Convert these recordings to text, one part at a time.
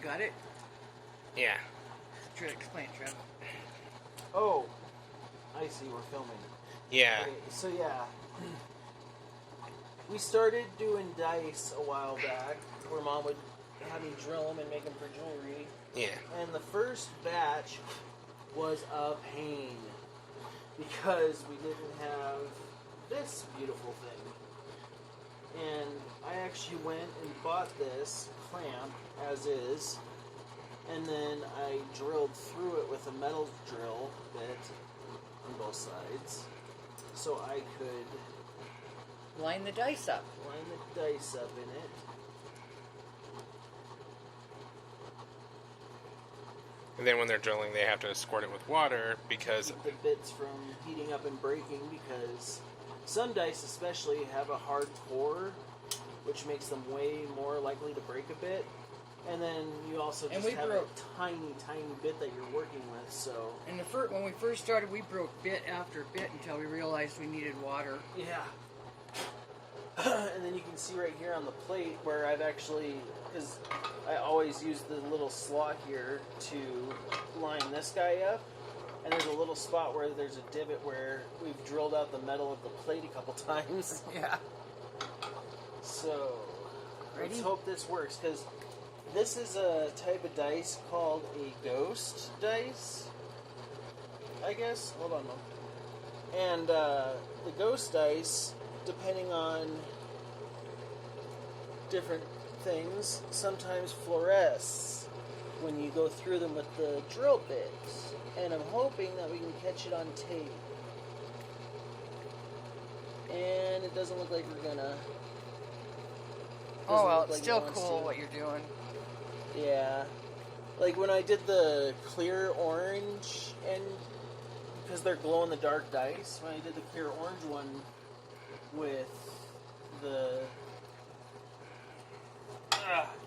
got it? Yeah. Explain, Trev. Oh, I see. We're filming. Yeah. Okay, so yeah, we started doing dice a while back, where Mom would have me drill them and make them for jewelry. Yeah. And the first batch was a pain because we didn't have this beautiful thing. And I actually went and bought this clamp as is, and then I drilled through it with a metal drill bit on both sides, so I could Line the dice up. line the dice up in it. And then when they're drilling, they have to squirt it with water because... Keep the bits from heating up and breaking, because some dice especially have a hard core, which makes them way more likely to break a bit. And then you also just have a tiny bit that you're working with, so... And when we first started, we broke bit after bit until we realized we needed water. Yeah. And then you can see right here on the plate where I've actually... Because I always use the little slot here to line this guy up. And there's a little spot where there's a divot where we've drilled out the metal of the plate a couple times. Yeah. So, Ready? Let's hope this works, because this is a type of dice called a ghost dice, I guess. Hold on, Mom. And the ghost dice, depending on different things, sometimes fluoresce when you go through them with the drill bits. And I'm hoping that we can catch it on tape. And it doesn't look like we're gonna. Oh, well, it's still cool what you're doing. Yeah. Like when I did the clear orange, and because they're glow-in-the-dark dice, when I did the clear orange one with the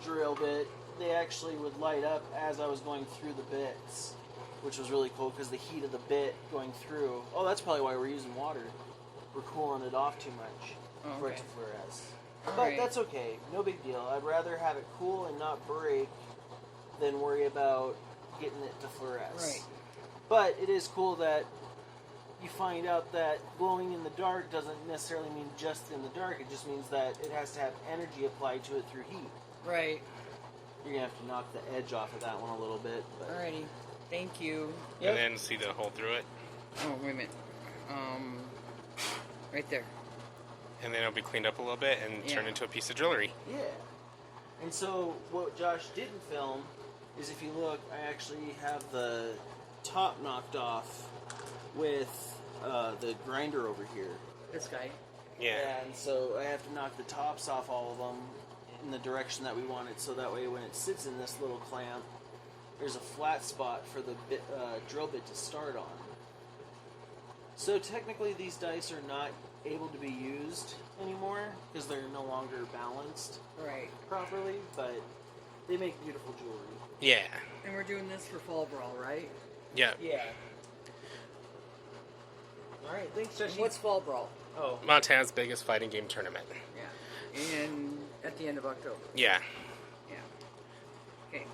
drill bit, they actually would light up as I was going through the bits, which was really cool because the heat of the bit going through. Oh, that's probably why we're using water. We're cooling it off too much for it to fluoresce. But that's okay. No big deal. I'd rather have it cool and not break than worry about getting it to fluoresce. Right. But it is cool that you find out that glowing in the dark doesn't necessarily mean just in the dark. It just means that it has to have energy applied to it through heat. Right. You're going to have to knock the edge off of that one a little bit. But. Alrighty. Thank you. Yep. And then see the hole through it. Oh, wait a minute. Right there. And then it'll be cleaned up a little bit and turned into a piece of jewelry. Yeah. And so what Josh didn't film is, if you look, I actually have the top knocked off with the grinder over here. This guy. Yeah. And so I have to knock the tops off all of them in the direction that we want it, so that way when it sits in this little clamp, there's a flat spot for the drill bit to start on. So technically these dice are not able to be used anymore because they're no longer balanced properly, but they make beautiful jewelry. Yeah. And we're doing this for Fall Brawl, right? Yeah. Yeah. Alright, thanks, Joshi. What's Fall Brawl? Oh. Montana's biggest fighting game tournament. Yeah. And at the end of October. Yeah. Yeah. Okay.